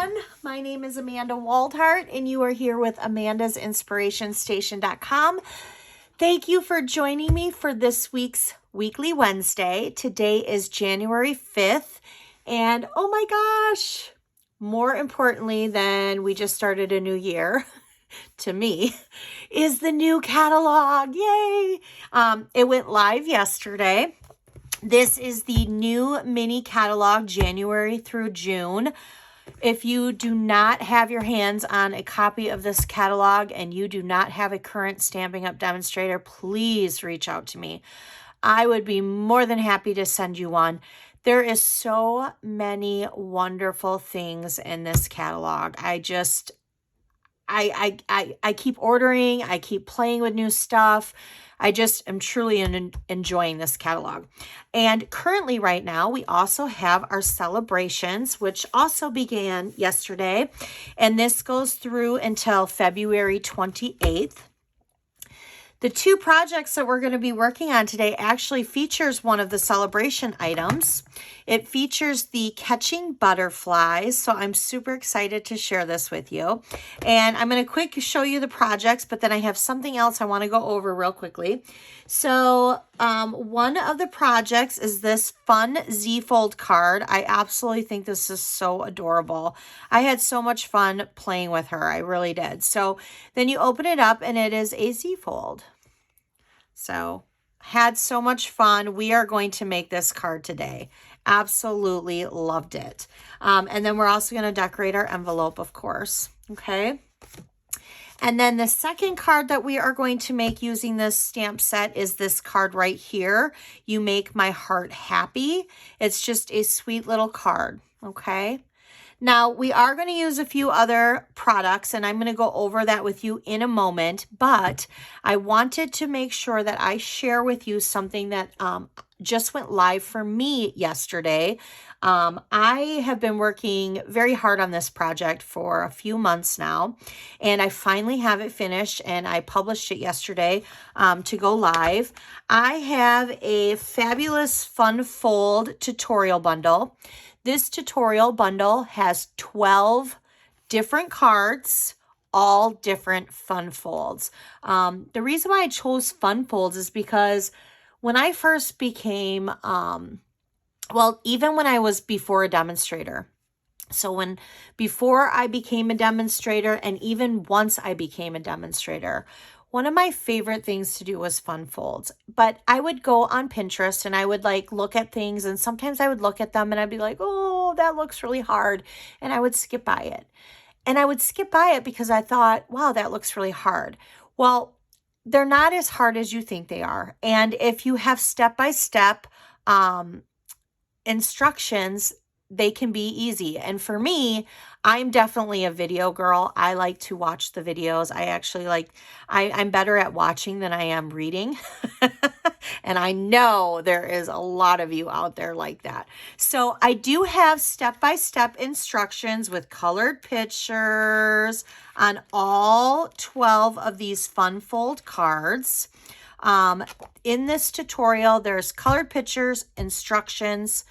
everyone. My name is Amanda Waldhart, and you are here with Amanda'sInspirationStation.com. Thank you for joining me for this week's Weekly Wednesday. Today is January 5th, and oh my gosh, more importantly than we just started a new year, to me, is the new catalog. Yay! It went live yesterday. This is the new mini catalog, January through June. If you do not have your hands on a copy of this catalog and you do not have a current Stampin' Up! Demonstrator, please reach out to me. I would be more than happy to send you one. There is so many wonderful things in this catalog. I keep ordering, I keep playing with new stuff. I just am truly enjoying this catalog. And currently right now, we also have our Sale-a-brations, which also began yesterday. And this goes through until February 28th. The two projects that we're going to be working on today actually features one of the Sale-a-bration items. It features the catching butterflies, so I'm super excited to share this with you. And I'm going to quick show you the projects, but then I have something else I want to go over real quickly. So one of the projects is this fun Z-fold card. I absolutely think this is so adorable. I had so much fun playing with her. I really did. So then you open it up and it is a Z-fold. So had so much fun. We are going to make this card today. Absolutely loved it. And then we're also going to decorate our envelope, of course. Okay. And then the second card that we are going to make using this stamp set is this card right here. You Make My Heart Happy. It's just a sweet little card. Okay. Now, we are going to use a few other products, and I'm going to go over that with you in a moment, but I wanted to make sure that I share with you something that just went live for me yesterday. I have been working very hard on this project for a few months now, and I finally have it finished, and I published it yesterday to go live. I have a fabulous fun fold tutorial bundle. This tutorial bundle has 12 different cards, all different fun folds. The reason why I chose fun folds is because when I first became, well, even when I was before a demonstrator, so before I became a demonstrator and even once I became a demonstrator, one of my favorite things to do was fun folds. But I would go on Pinterest and I would like look at things, and sometimes I would look at them and I'd be like, oh, that looks really hard. And I would skip by it. And I would skip by it because I thought, wow, that looks really hard. Well, they're not as hard as you think they are. And if you have step-by-step instructions, they can be easy. And for me, I'm definitely a video girl. I like to watch the videos. I actually I'm better at watching than I am reading. And I know there is a lot of you out there like that. So I do have step-by-step instructions with colored pictures on all 12 of these fun fold cards. In this tutorial, there's colored pictures, instructions.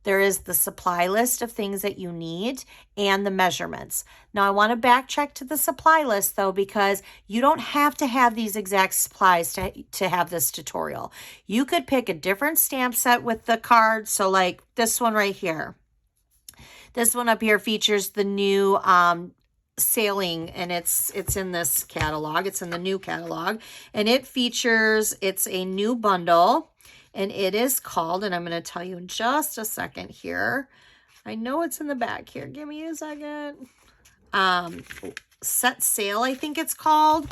There is the supply list of things that you need and the measurements. Now, I want to backtrack to the supply list, though, because you don't have to have these exact supplies to have this tutorial. You could pick a different stamp set with the card. So like this one right here. This one up here features the new sailing, and it's in this catalog. It's in the new catalog. And it features, it's a new bundle. And it is called, and I'm going to tell you in just a second here. I know it's in the back here. Give me a second. Set Sail, I think it's called.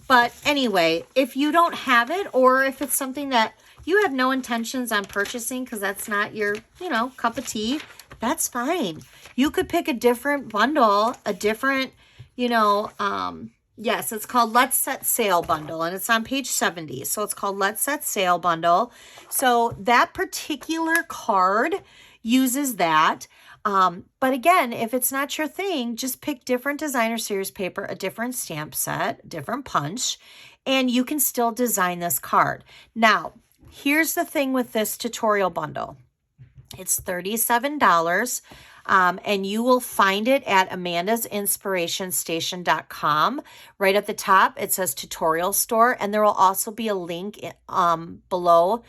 But anyway, if you don't have it, or if it's something that you have no intentions on purchasing because that's not your, cup of tea, that's fine. You could pick a different bundle, a different, yes, it's called Let's Set Sail Bundle, and it's on page 70. So it's called Let's Set Sail Bundle. So that particular card uses that. But again, if it's not your thing, just pick different designer series paper, a different stamp set, different punch, and you can still design this card. Now, here's the thing with this tutorial bundle. It's $37. And you will find it at amandasinspirationstation.com. Right at the top, it says tutorial store, and there will also be a link below.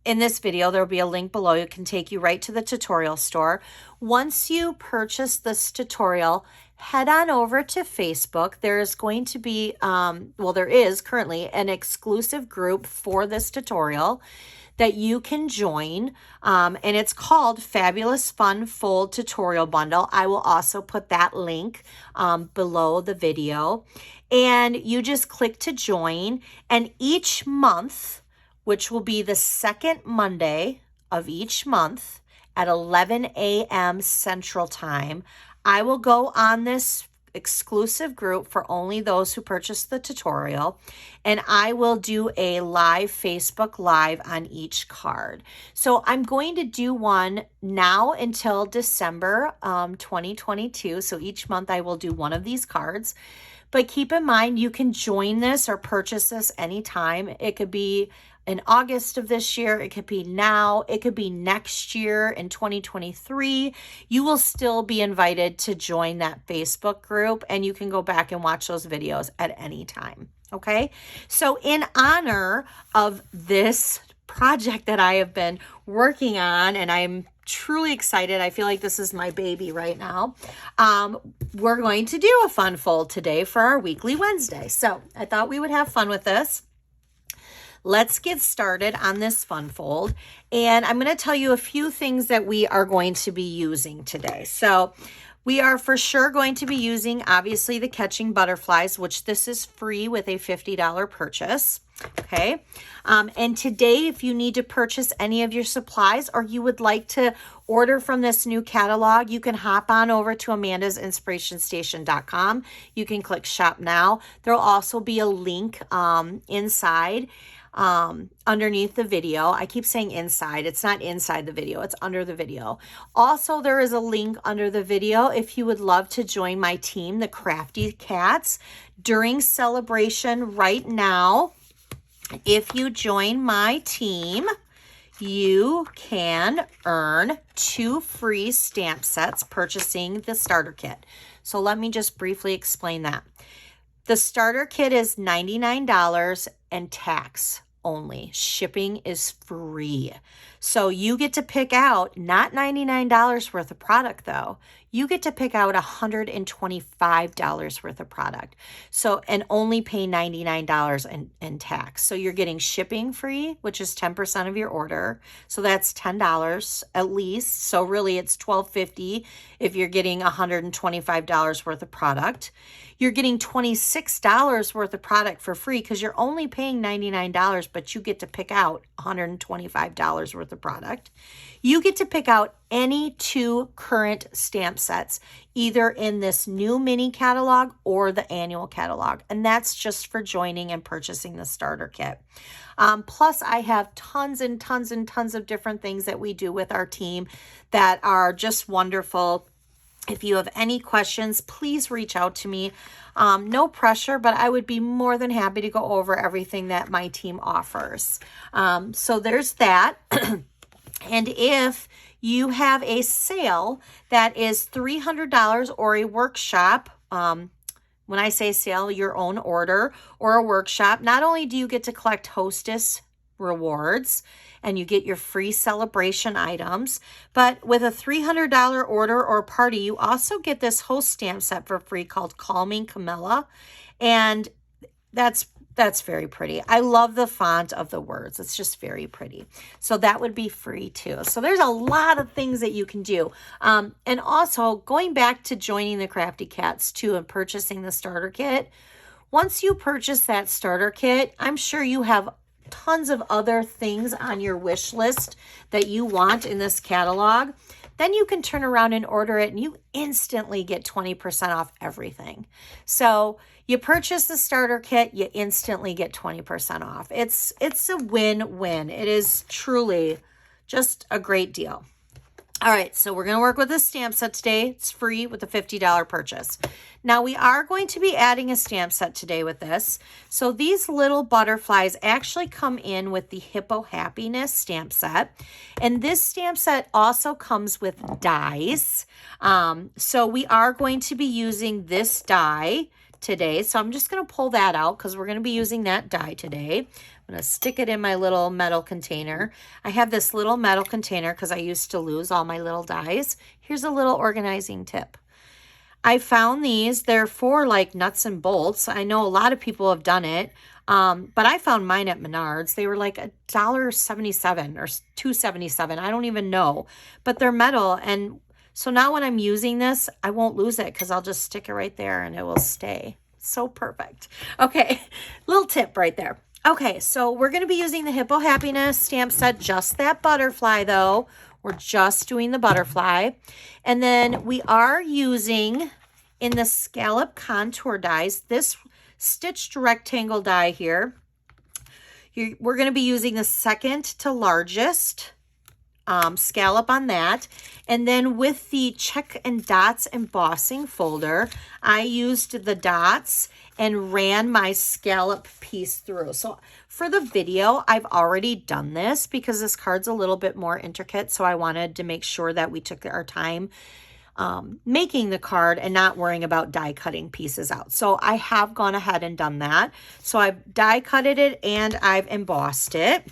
In this video, there will be a link below. It can take you right to the tutorial store. Once you purchase this tutorial, head on over to Facebook. There is going to be, there is currently an exclusive group for this tutorial that you can join, and it's called Fabulous Fun Fold Tutorial Bundle. I will also put that link below the video, and you just click to join, and each month, which will be the second Monday of each month at 11 a.m. Central Time, I will go on this exclusive group for only those who purchase the tutorial, and I will do a live Facebook Live on each card. So I'm going to do one now until December 2022. So each month I will do one of these cards. But keep in mind, you can join this or purchase this anytime. It could be in August of this year. It could be now. It could be next year in 2023. You will still be invited to join that Facebook group, and you can go back and watch those videos at any time. Okay? So in honor of this project that I have been working on, and I'm truly excited. I feel like this is my baby right now. We're going to do a fun fold today for our weekly Wednesday. So I thought we would have fun with this. Let's get started on this fun fold. And I'm going to tell you a few things that we are going to be using today. So we are for sure going to be using, obviously, the Catching Butterflies, which this is free with a $50 purchase. Okay. And today, if you need to purchase any of your supplies or you would like to order from this new catalog, you can hop on over to amandasinspirationstation.com. You can click shop now. There'll also be a link inside underneath the video. I keep saying inside. It's not inside the video. It's under the video. Also, there is a link under the video if you would love to join my team, the Crafty Cats, during Sale-a-bration right now. If you join my team, you can earn 2 free stamp sets purchasing the starter kit. So let me just briefly explain that. The starter kit is $99 and tax only. Shipping is free. So you get to pick out not $99 worth of product though. You get to pick out $125 worth of product. So, and only pay $99 in tax. So you're getting shipping free, which is 10% of your order. So that's $10 at least. So really it's $12.50 if you're getting $125 worth of product. You're getting $26 worth of product for free because you're only paying $99, but you get to pick out $125 worth of product. You get to pick out any 2 current stamp sets, either in this new mini catalog or the annual catalog. And that's just for joining and purchasing the starter kit. Plus, I have tons and tons and tons of different things that we do with our team that are just wonderful. If you have any questions, please reach out to me. No pressure, but I would be more than happy to go over everything that my team offers. So there's that. And if you have a sale that is $300 or a workshop, when I say sale, your own order or a workshop, not only do you get to collect Hostess rewards and you get your free Sale-a-bration items, but with a $300 order or party, you also get this host stamp set for free called Calming Camilla. And that's very pretty. I love the font of the words. It's just very pretty. So that would be free too. So there's a lot of things that you can do. And also going back to joining the Crafty Cats too and purchasing the starter kit. Once you purchase that starter kit, I'm sure you have tons of other things on your wish list that you want in this catalog. Then you can turn around and order it and you instantly get 20% off everything. So you purchase the starter kit, you instantly get 20% off. It's a win-win. It is truly just a great deal. All right, so we're going to work with this stamp set today. It's free with a $50 purchase. Now we are going to be adding a stamp set today with this. So these little butterflies actually come in with the Hippo Happiness stamp set. And this stamp set also comes with dies. So we are going to be using this die today. So I'm just going to pull that out because we're going to be using that die today. I'm going to stick it in my little metal container. I have this little metal container because I used to lose all my little dies. Here's a little organizing tip. I found these. They're for like nuts and bolts. I know a lot of people have done it, but I found mine at Menards. They were like $1.77 or $2.77. I don't even know, but they're metal. And so now when I'm using this, I won't lose it because I'll just stick it right there and it will stay. So perfect. Okay, little tip right there. Okay, so we're going to be using the Hippo Happiness stamp set, just that butterfly though. We're just doing the butterfly. And then we are using, in the scallop contour dies, this stitched rectangle die here. We're going to be using the second to largest scallop on that. And then with the check and dots embossing folder, I used the dots and ran my scallop piece through. So for the video, I've already done this because this card's a little bit more intricate. So I wanted to make sure that we took our time making the card and not worrying about die cutting pieces out. So I have gone ahead and done that. So I've die cutted it and I've embossed it.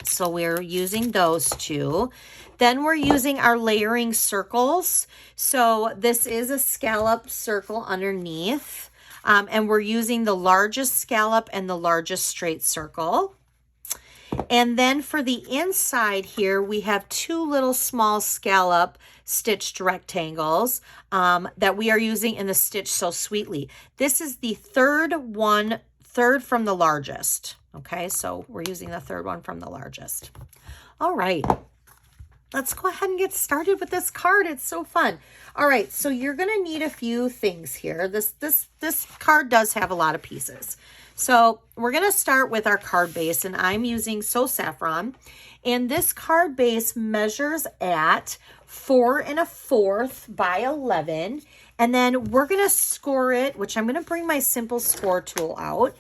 So we're using those two. Then we're using our layering circles. So this is a scallop circle underneath. And we're using the largest scallop and the largest straight circle. And then for the inside here, we have two little small scallop stitched rectangles that we are using in the Stitch So Sweetly. This is the third from the largest. Okay, so we're using the third one from the largest. All right, let's go ahead and get started with this card. It's so fun. All right, so you're going to need a few things here. This card does have a lot of pieces. So we're going to start with our card base, and I'm using So Saffron. And this card base measures at 4 1/4 by 11. And then we're going to score it, which I'm going to bring my simple score tool out.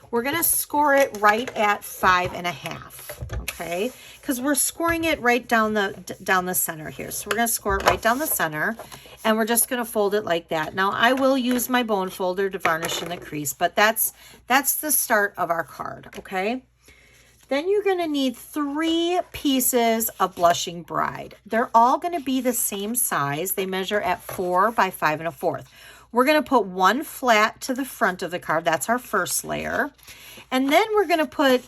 We're going to score it right at 5 1/2, okay? Because we're scoring it right down the center here. So we're going to score it right down the center, and we're just going to fold it like that. Now, I will use my bone folder to varnish in the crease, but that's the start of our card, okay? Then you're going to need 3 pieces of Blushing Bride. They're all going to be the same size. They measure at 4 by 5 1/4. We're going to put one flat to the front of the card. That's our first layer. And then we're going to put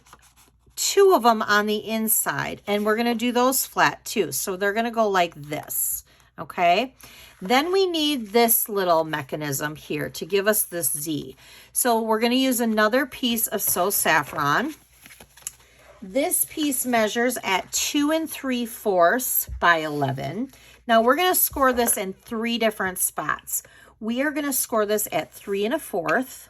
2 of them on the inside. And we're going to do those flat too. So they're going to go like this. Okay. Then we need this little mechanism here to give us this Z. So we're going to use another piece of So Saffron. This piece measures at 2 3/4 by 11. Now we're going to score this in 3 different spots. We are going to score this at 3 1/4,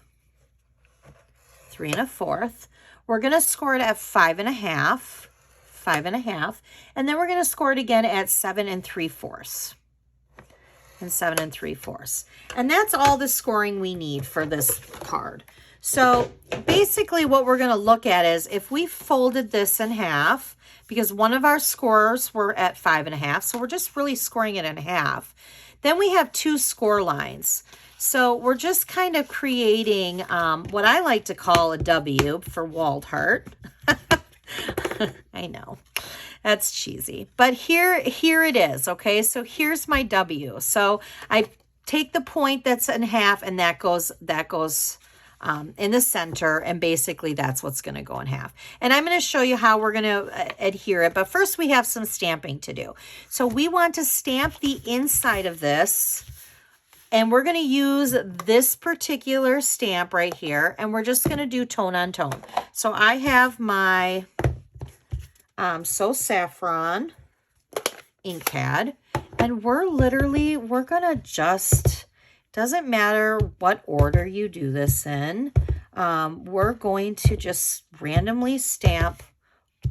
3 1/4. We're going to score it at 5 1/2, 5 1/2, and then we're going to score it again at 7 3/4, and 7 3/4. And that's all the scoring we need for this card. So basically what we're going to look at is if we folded this in half, because one of our scores were at 5 1/2, so we're just really scoring it in half. Then we have 2 score lines. So we're just kind of creating what I like to call a W for walled heart. I know, that's cheesy. But here it is, okay? So here's my W. So I take the point that's in half, and that goes in the center, and basically that's what's going to go in half. And I'm going to show you how we're going to adhere it, but first we have some stamping to do. So we want to stamp the inside of this, and we're going to use this particular stamp right here, and we're just going to do tone on tone. So I have my So Saffron ink pad, and we're going to just... Doesn't matter what order you do this in. We're going to just randomly stamp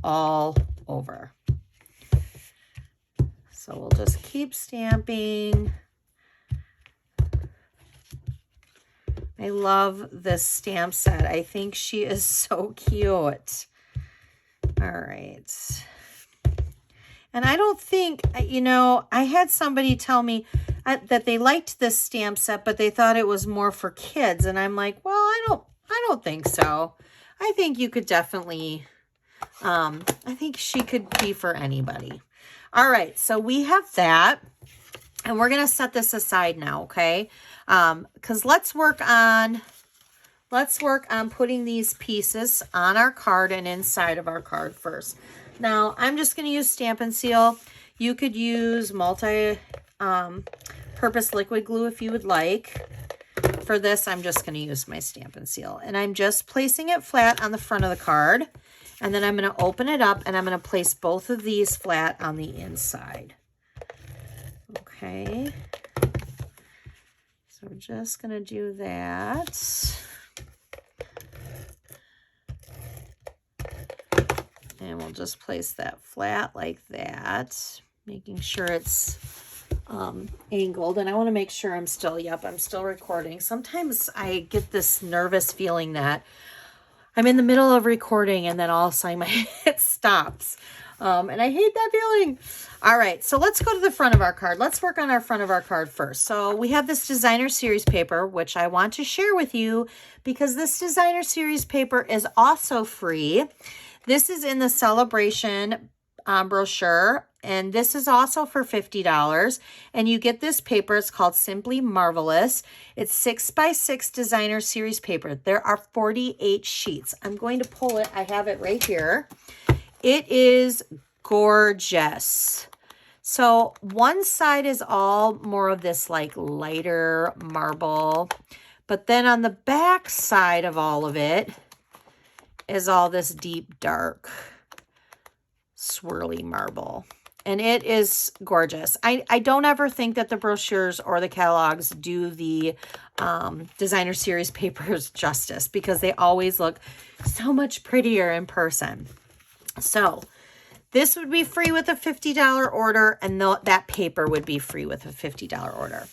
all over. So So we'll just keep stamping. I love this stamp set. I think she is so cute. All right. And I don't think, you know, I had somebody tell me that they liked this stamp set, but they thought it was more for kids. And I'm like, well, I don't think so. I think you could definitely, I think she could be for anybody. All right. So we have that. And we're going to set this aside now, okay? Because let's work on putting these pieces on our card and inside of our card first. Now, I'm just going to use Stampin' Seal. You could use multi-purpose liquid glue if you would like. For this, I'm just going to use my Stampin' Seal. And I'm just placing it flat on the front of the card. And then I'm going to open it up and I'm going to place both of these flat on the inside. Okay. So we're just going to do that. And we'll just place that flat like that, making sure it's angled. And I want to make sure I'm still recording. Sometimes I get this nervous feeling that I'm in the middle of recording and then all of a sudden it stops. And I hate that feeling. All right, so let's go to the front of our card. Let's work on our front of our card first. So we have this designer series paper, which I want to share with you because this designer series paper is also free. This is in the Sale-a-bration brochure, and this is also for $50. And you get this paper. It's called Simply Marvelous. It's 6x6 designer series paper. There are 48 sheets. I'm going to pull it. I have it right here. It is gorgeous. So one side is all more of this like lighter marble, but then on the back side of all of it is all this deep dark swirly marble. And it is gorgeous. I don't ever think that the brochures or the catalogs do the designer series papers justice because they always look so much prettier in person. So this would be free with a $50 order, and that paper would be free with a $50 order.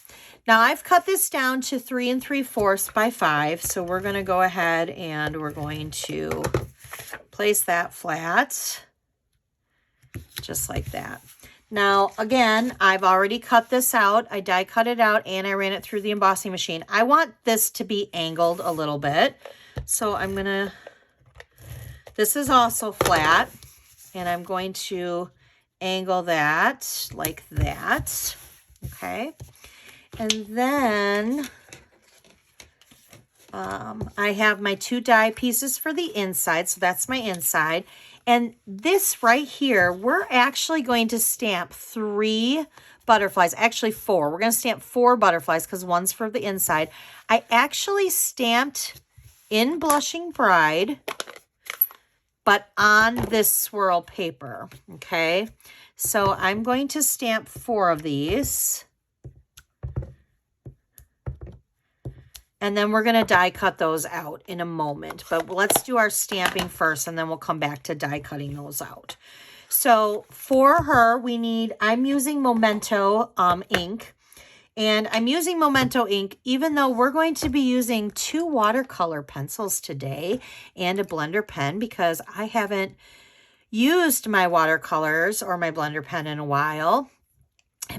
Now I've cut this down to 3 3/4 by 5. So we're going to go ahead and we're going to place that flat just like that. Now, again, I've already cut this out. I die cut it out and I ran it through the embossing machine. I want this to be angled a little bit. So I'm going to, this is also flat, and I'm going to angle that like that. Okay. And then I have my 2 die pieces for the inside. So that's my inside. And this right here, we're actually going to stamp 3 butterflies, actually 4. We're going to stamp 4 butterflies because one's for the inside. I actually stamped in Blushing Bride, but on this swirl paper, okay? So I'm going to stamp 4 of these. And then we're going to die cut those out in a moment. But let's do our stamping first, and then we'll come back to die cutting those out. So for her, I'm using Memento ink. And I'm using Memento ink, even though we're going to be using 2 watercolor pencils today and a blender pen, because I haven't used my watercolors or my blender pen in a while.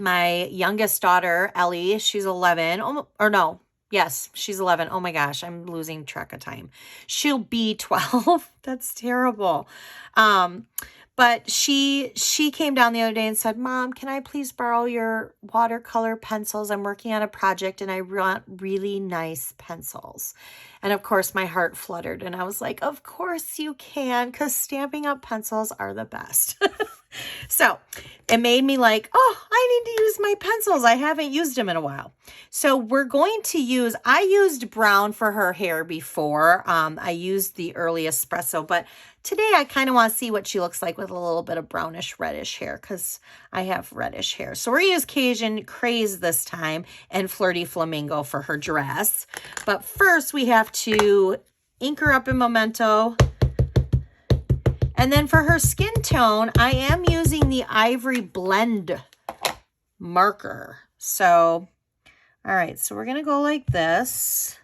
My youngest daughter, Ellie, she's 11, yes, she's 11. Oh my gosh, I'm losing track of time. She'll be 12. That's terrible. But she came down the other day and said, Mom, can I please borrow your watercolor pencils? I'm working on a project and I want really nice pencils. And of course, my heart fluttered. And I was like, of course you can, because Stampin' Up! Pencils are the best. So it made me like, oh, I need to use my pencils. I haven't used them in a while. So we're going to use, I used brown for her hair before. I used the early espresso, but today I kind of want to see what she looks like with a little bit of brownish reddish hair, because I have reddish hair. So we're going to use Cajun Craze this time and Flirty Flamingo for her dress. But first we have to ink her up in Memento. And then for her skin tone, I am using the Ivory Blend marker. So, all right, so we're going to go like this.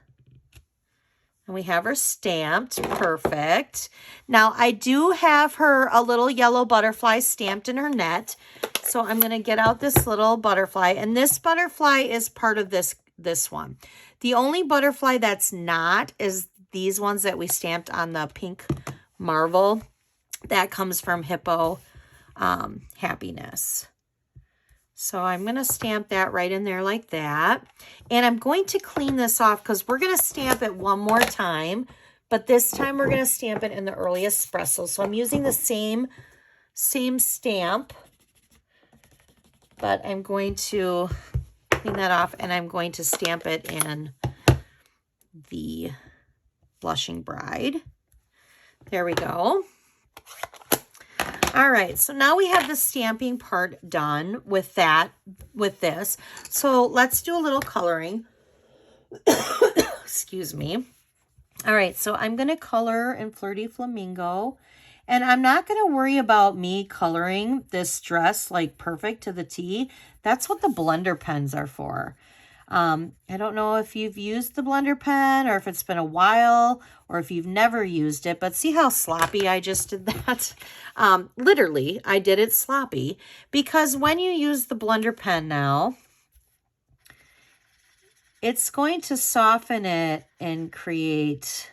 And we have her stamped. Perfect. Now, I do have her a little yellow butterfly stamped in her net. So I'm going to get out this little butterfly. And this butterfly is part of this one. The only butterfly that's not is these ones that we stamped on the pink marble. That comes from Hippo Happiness. So I'm going to stamp that right in there like that. And I'm going to clean this off because we're going to stamp it one more time. But this time we're going to stamp it in the early espresso. So I'm using the same stamp. But I'm going to clean that off and I'm going to stamp it in the Blushing Bride. There we go. All right, so now we have the stamping part done with this. So let's do a little coloring. Excuse me. All right, so I'm going to color in Flirty Flamingo. And I'm not going to worry about me coloring this dress like perfect to the T. That's what the blender pens are for. I don't know if you've used the blender pen or if it's been a while or if you've never used it, but see how sloppy I just did that? Literally, I did it sloppy because when you use the blender pen now, it's going to soften it and create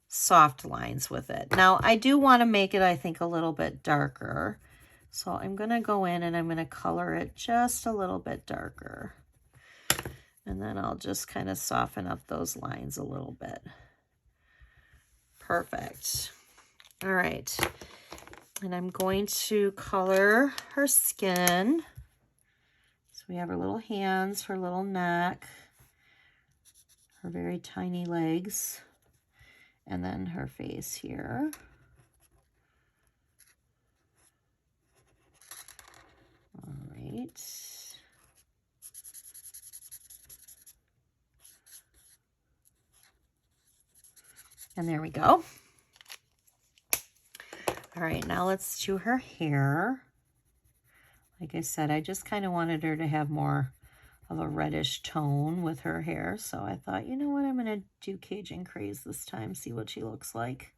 soft lines with it. Now, I do want to make it, I think, a little bit darker. So I'm going to go in and I'm going to color it just a little bit darker. And then I'll just kind of soften up those lines a little bit. Perfect. All right. And I'm going to color her skin. So we have her little hands, her little neck, her very tiny legs, and then her face here. All right. And there we go. All right, now let's do her hair. Like I said, I just kind of wanted her to have more of a reddish tone with her hair. So I thought, you know what, I'm going to do Cajun Craze this time, see what she looks like.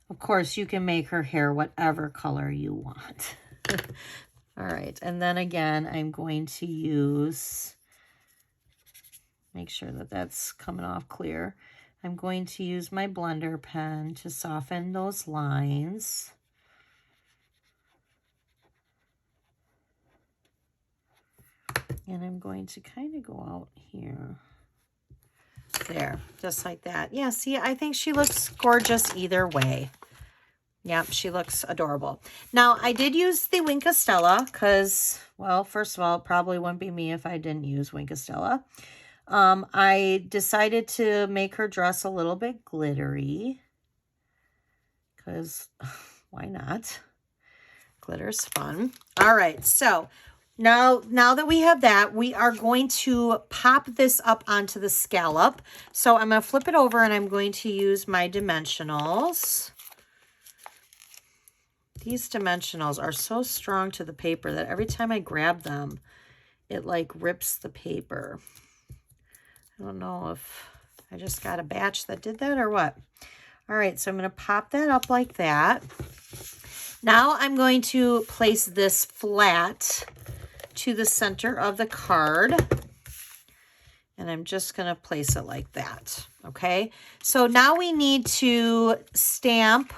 Of course, you can make her hair whatever color you want. All right, and then again, I'm going to use... Make sure that that's coming off clear. I'm going to use my blender pen to soften those lines. And I'm going to kind of go out here. There, just like that. Yeah, see, I think she looks gorgeous either way. Yep, she looks adorable. Now, I did use the Wink of Stella because, well, first of all, it probably wouldn't be me if I didn't use Wink of Stella. I decided to make her dress a little bit glittery because why not? Glitter's fun. All right, so now that we have that, we are going to pop this up onto the scallop. So I'm going to flip it over and I'm going to use my dimensionals. These dimensionals are so strong to the paper that every time I grab them, it like rips the paper. I don't know if I just got a batch that did that or what. All right, so I'm going to pop that up like that. Now I'm going to place this flat to the center of the card. And I'm just going to place it like that, okay? So now we need to stamp.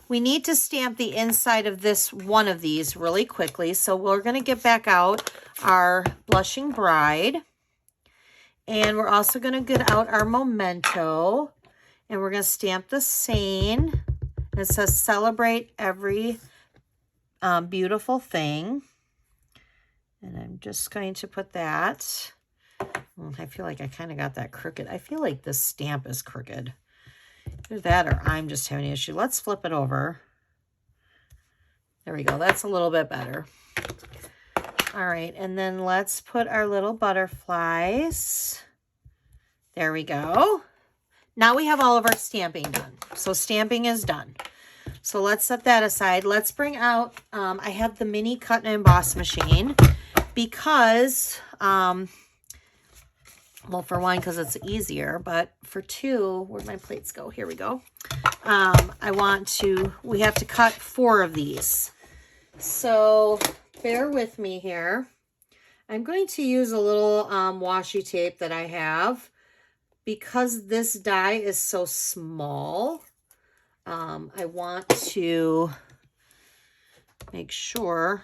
We need to stamp the inside of this one of these really quickly. So we're going to get back out our Blushing Bride. And we're also going to get out our memento. And we're going to stamp the same. It says, celebrate every beautiful thing. And I'm just going to put that. I feel like I kind of got that crooked. I feel like this stamp is crooked. Either that or I'm just having an issue. Let's flip it over. There we go. That's a little bit better. All right, and then let's put our little butterflies. There we go. Now we have all of our stamping done. So stamping is done. So let's set that aside. Let's bring out, I have the mini cut and emboss machine because, well, for one, because it's easier, but for two, where'd my plates go? Here we go. We have to cut 4 of these. So bear with me here. I'm going to use a little washi tape that I have because this die is so small. I want to make sure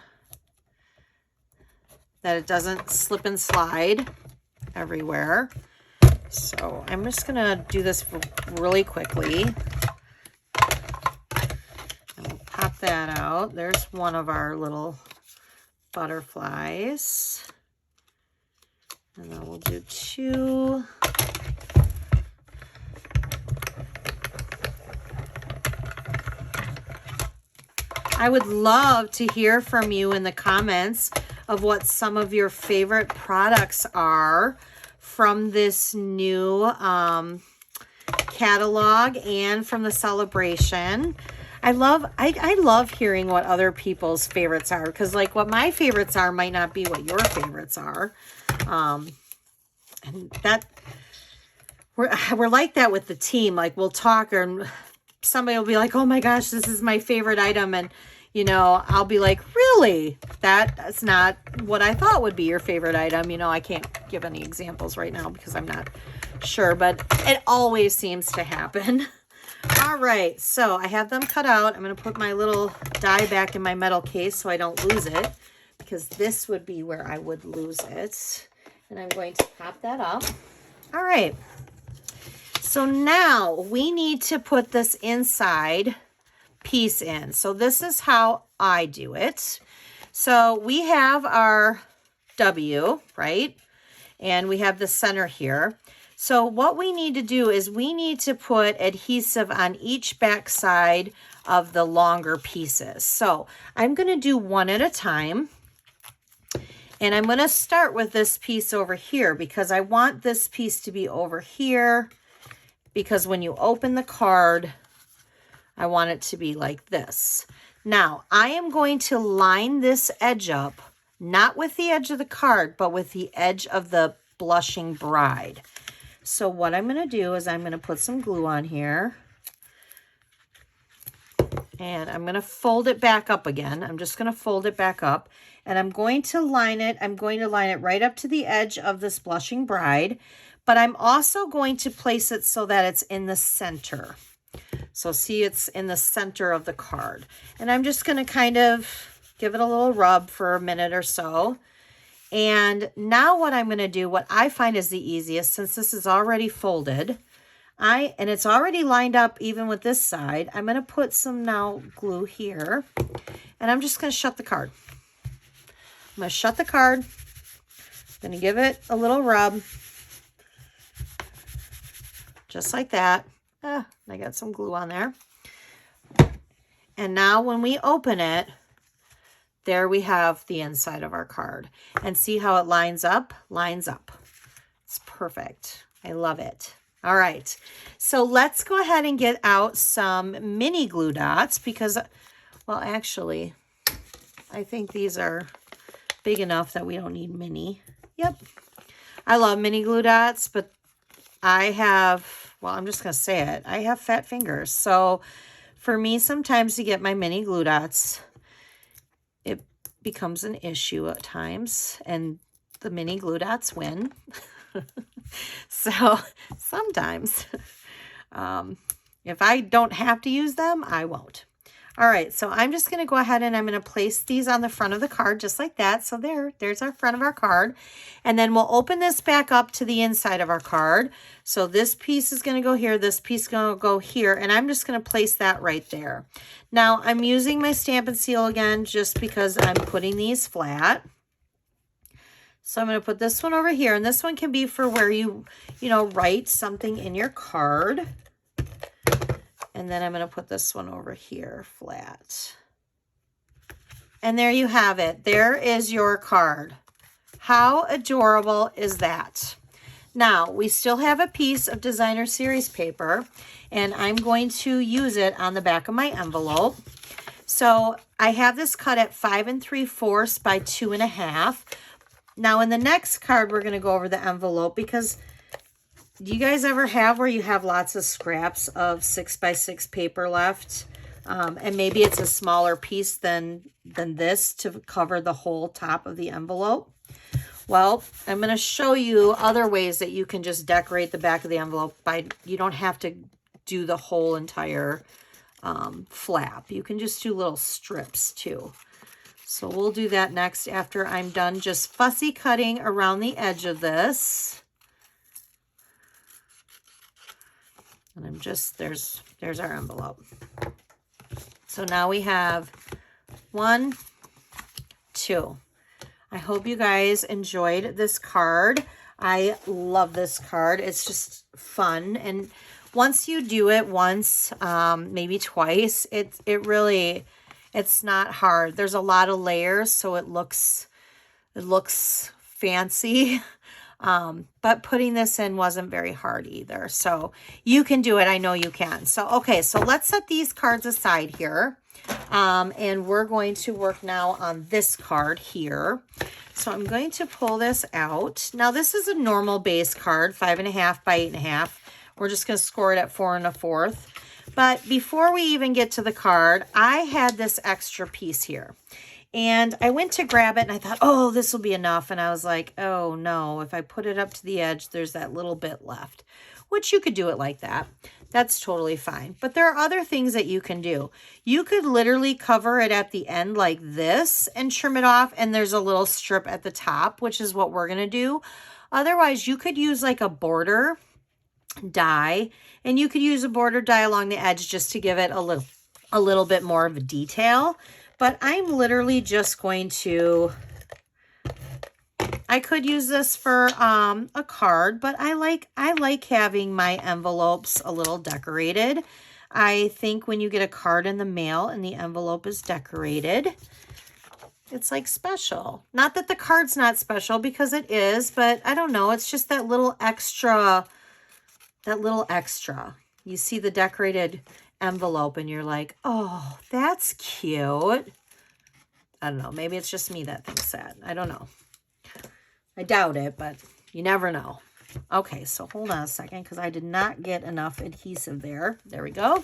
that it doesn't slip and slide everywhere. So I'm just going to do this really quickly. And we'll pop that out. There's one of our little butterflies. And then we'll do 2. I would love to hear from you in the comments of what some of your favorite products are from this new catalog and from the Sale-a-bration. I love hearing what other people's favorites are, because like what my favorites are might not be what your favorites are. And that we're like that with the team. Like we'll talk and somebody will be like, oh my gosh, this is my favorite item. And, you know, I'll be like, really? That's not what I thought would be your favorite item. You know, I can't give any examples right now because I'm not sure, but it always seems to happen. All right, so I have them cut out. I'm going to put my little die back in my metal case so I don't lose it, because this would be where I would lose it. And I'm going to pop that up. All right. So now we need to put this inside piece in. So this is how I do it. So we have our W, right? And we have the center here. So what we need to do is we need to put adhesive on each back side of the longer pieces. So I'm going to do one at a time. And I'm going to start with this piece over here because I want this piece to be over here, because when you open the card, I want it to be like this. Now, I am going to line this edge up, not with the edge of the card, but with the edge of the blushing bride. So what I'm going to do is I'm going to put some glue on here. And I'm going to fold it back up again. I'm just going to fold it back up. And I'm going to line it. I'm going to line it right up to the edge of this blushing bride. But I'm also going to place it so that it's in the center. So see, it's in the center of the card. And I'm just going to kind of give it a little rub for a minute or so. And now what I'm going to do, what I find is the easiest, since this is already folded, and it's already lined up even with this side, I'm going to put some now glue here. And I'm just going to shut the card. I'm going to shut the card. I'm going to give it a little rub. Just like that. I got some glue on there. And now when we open it, there we have the inside of our card. And see how it lines up? Lines up. It's perfect. I love it. All right. So let's go ahead and get out some mini glue dots because, well, actually, I think these are big enough that we don't need mini. Yep. I love mini glue dots, but I have, well, I'm just going to say it. I have fat fingers. So for me, sometimes to get my mini glue dots, it becomes an issue at times, and the mini glue dots win. So sometimes if I don't have to use them, I won't. All right, so I'm just going to go ahead and I'm going to place these on the front of the card just like that. So there's our front of our card. And then we'll open this back up to the inside of our card. So this piece is going to go here. This piece is going to go here. And I'm just going to place that right there. Now, I'm using my Stampin' Seal again just because I'm putting these flat. So I'm going to put this one over here. And this one can be for where you write something in your card. And then I'm going to put this one over here flat. And there you have it. There is your card. How adorable is that? Now, we still have a piece of designer series paper, and I'm going to use it on the back of my envelope. So I have this cut at 5 3/4 by 2.5. Now in the next card, we're going to go over the envelope because do you guys ever have where you have lots of scraps of 6 by 6 paper left? And maybe it's a smaller piece than this to cover the whole top of the envelope. Well, I'm going to show you other ways that you can just decorate the back of the envelope you don't have to do the whole entire flap. You can just do little strips too. So we'll do that next after I'm done just fussy cutting around the edge of this. And I'm just, there's our envelope. So now we have 1, 2. I hope you guys enjoyed this card. I love this card. It's just fun. And once you do it once, maybe twice, it's not hard. There's a lot of layers, so it looks fancy. But putting this in wasn't very hard either. So you can do it. I know you can. So, okay, so let's set these cards aside here. And we're going to work now on this card here. So I'm going to pull this out. Now this is a normal base card, 5.5 by 8.5. We're just going to score it at 4 1/4. But before we even get to the card, I had this extra piece here. And I went to grab it and I thought, oh, this will be enough. And I was like, oh no, if I put it up to the edge, there's that little bit left, which you could do it like that. That's totally fine. But there are other things that you can do. You could literally cover it at the end like this and trim it off. And there's a little strip at the top, which is what we're going to do. Otherwise, you could use like a border die, and you could use a border die along the edge just to give it a little bit more of a detail. But I'm literally just going to, I could use this for a card, but I like having my envelopes a little decorated. I think when you get a card in the mail and the envelope is decorated, it's like special. Not that the card's not special, because it is, but I don't know. It's just that little extra, You see the decorated envelope and you're like, oh, that's cute. I don't know. Maybe it's just me that thinks that. I don't know. I doubt it, but you never know. Okay, so hold on a second because I did not get enough adhesive there. There we go.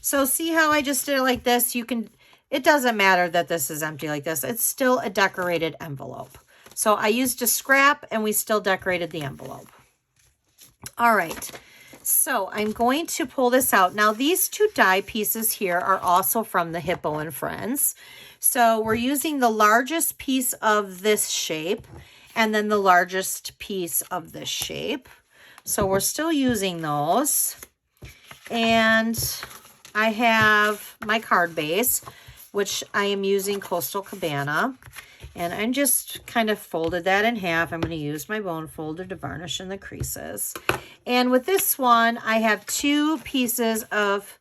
So see how I just did it like this? It doesn't matter that this is empty like this. It's still a decorated envelope. So I used a scrap and we still decorated the envelope. All right. So I'm going to pull this out. Now these two die pieces here are also from the Hippo and Friends. So we're using the largest piece of this shape and then the largest piece of this shape. So we're still using those. And I have my card base, which I am using Coastal Cabana. And I'm just kind of folded that in half. I'm going to use my bone folder to varnish in the creases. And with this one, I have two pieces of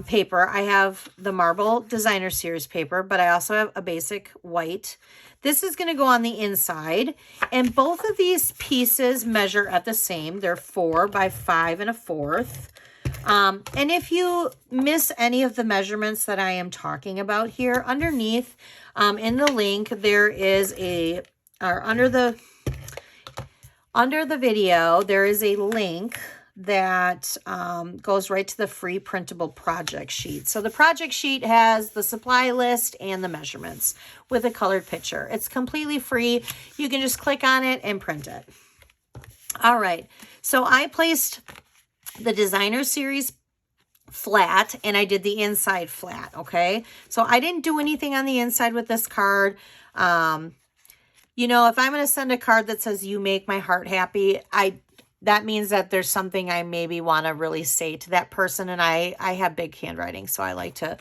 paper. I have the Marble Designer Series paper, but I also have a basic white. This is going to go on the inside. And both of these pieces measure at the same. They're 4 by 5 1/4. And if you miss any of the measurements that I am talking about here, underneath in the link, there is under the video, there is a link that goes right to the free printable project sheet. So the project sheet has the supply list and the measurements with a colored picture. It's completely free. You can just click on it and print it. All right. So I placed the Designer Series flat and I did the inside flat. Okay. So I didn't do anything on the inside with this card. You know, if I'm going to send a card that says, "You make my heart happy," that means that there's something I maybe want to really say to that person. And I have big handwriting, so I like to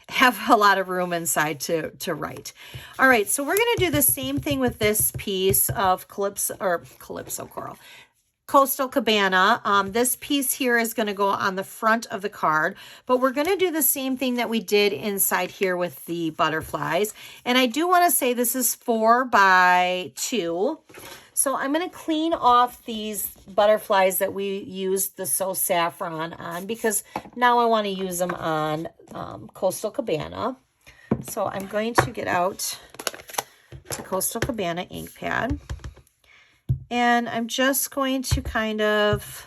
have a lot of room inside to write. All right, so we're going to do the same thing with this piece of Calypso Coral. Coastal Cabana. This piece here is going to go on the front of the card, but we're going to do the same thing that we did inside here with the butterflies. And I do want to say this is 4 by 2. So I'm going to clean off these butterflies that we used the So Saffron on, because now I want to use them on Coastal Cabana. So I'm going to get out the Coastal Cabana ink pad, and I'm just going to kind of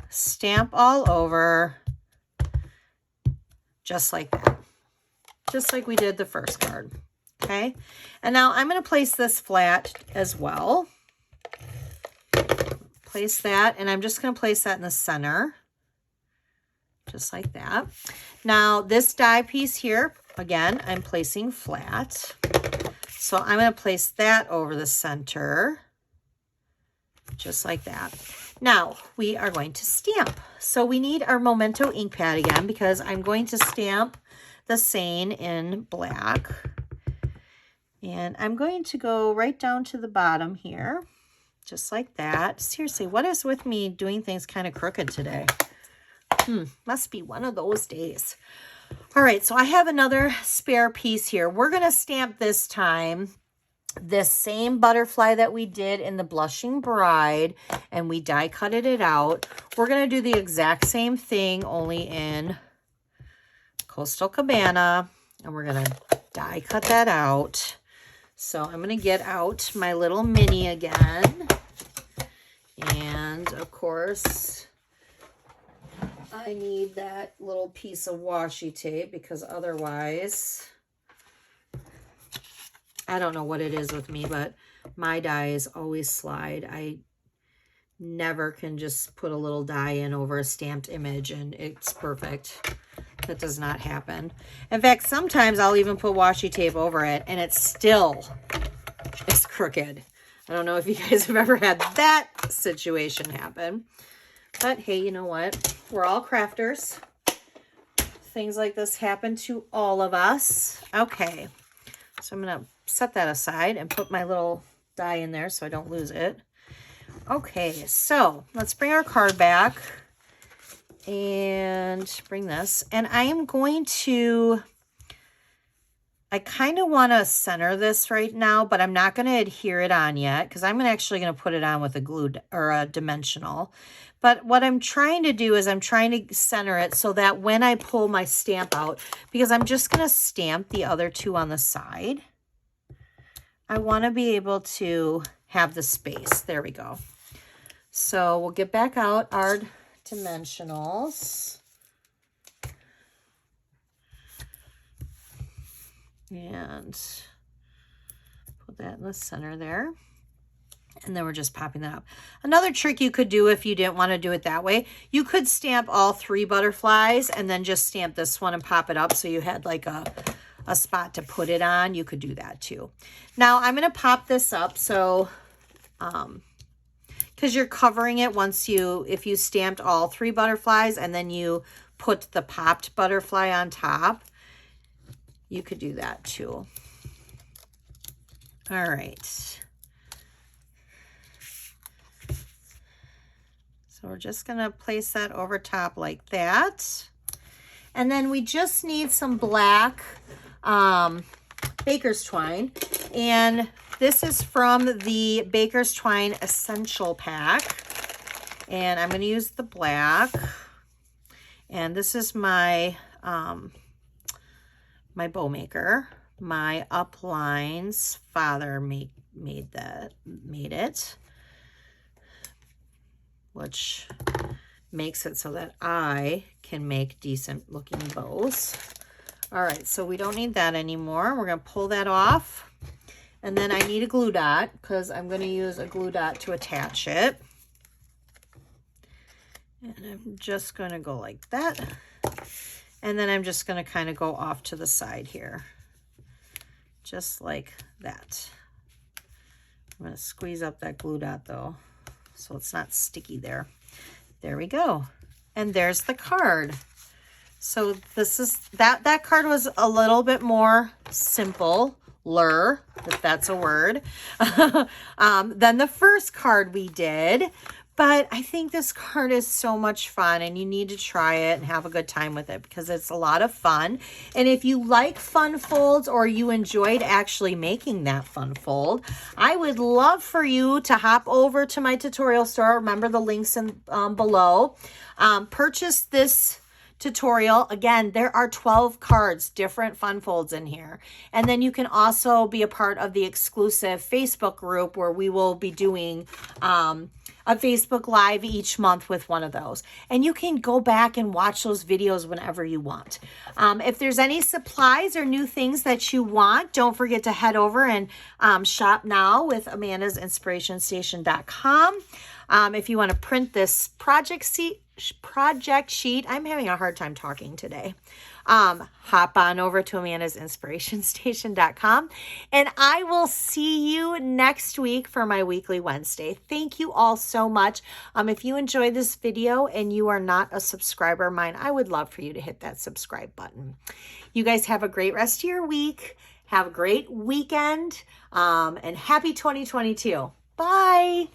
stamp all over just like that, just like we did the first card. Okay, and now I'm going to place this flat as well. Place that, and I'm just going to place that in the center, just like that. Now this die piece here, again, I'm placing flat. So I'm going to place that over the center, just like that. Now we are going to stamp. So we need our Memento ink pad again, because I'm going to stamp the Seine in black. And I'm going to go right down to the bottom here, just like that. Seriously, what is with me doing things kind of crooked today? Must be one of those days. All right, so I have another spare piece here. We're going to stamp this time this same butterfly that we did in the Blushing Bride, and we die cutted it out. We're going to do the exact same thing, only in Coastal Cabana, and we're going to die cut that out. So I'm going to get out my little mini again, and of course I need that little piece of washi tape, because otherwise, I don't know what it is with me, but my dies always slide. I never can just put a little die in over a stamped image and it's perfect. That does not happen. In fact, sometimes I'll even put washi tape over it and it still is crooked. I don't know if you guys have ever had that situation happen. But hey, you know what? We're all crafters. Things like this happen to all of us. Okay, so I'm going to set that aside and put my little die in there so I don't lose it. Okay, so let's bring our card back and bring this. And I am going to, I kind of want to center this right now, but I'm not going to adhere it on yet, because I'm actually going to put it on with a glue or a dimensional. But what I'm trying to do is I'm trying to center it so that when I pull my stamp out, because I'm just going to stamp the other two on the side, I want to be able to have the space. There we go. So we'll get back out our dimensionals. And put that in the center there. And then we're just popping that up. Another trick you could do if you didn't want to do it that way, you could stamp all three butterflies and then just stamp this one and pop it up so you had like a spot to put it on. You could do that too. Now I'm going to pop this up so because you're covering it once if you stamped all three butterflies and then you put the popped butterfly on top, you could do that too. All right. So we're just going to place that over top like that. And then we just need some black baker's twine. And this is from the Baker's Twine Essential Pack. And I'm going to use the black. And this is my my bow maker. My uplines father made it, which makes it so that I can make decent looking bows. All right, so we don't need that anymore. We're going to pull that off. And then I need a glue dot because I'm going to use a glue dot to attach it. And I'm just going to go like that. And then I'm just going to kind of go off to the side here. Just like that. I'm going to squeeze up that glue dot though, so it's not sticky there. There we go. And there's the card. So this is, that card was a little bit more simpler, if that's a word, than the first card we did. But I think this card is so much fun, and you need to try it and have a good time with it because it's a lot of fun. And if you like fun folds or you enjoyed actually making that fun fold, I would love for you to hop over to my tutorial store. Remember the links in below. Purchase this tutorial. Again, there are 12 cards, different fun folds in here. And then you can also be a part of the exclusive Facebook group where we will be doing a Facebook Live each month with one of those. And you can go back and watch those videos whenever you want. If there's any supplies or new things that you want, don't forget to head over and shop now with Amanda'sInspirationStation.com. If you want to print this project sheet, I'm having a hard time talking today. Hop on over to Amanda'sInspirationStation.com, and I will see you next week for my weekly Wednesday. Thank you all so much. If you enjoyed this video and you are not a subscriber of mine, I would love for you to hit that subscribe button. You guys have a great rest of your week. Have a great weekend, and happy 2022. Bye.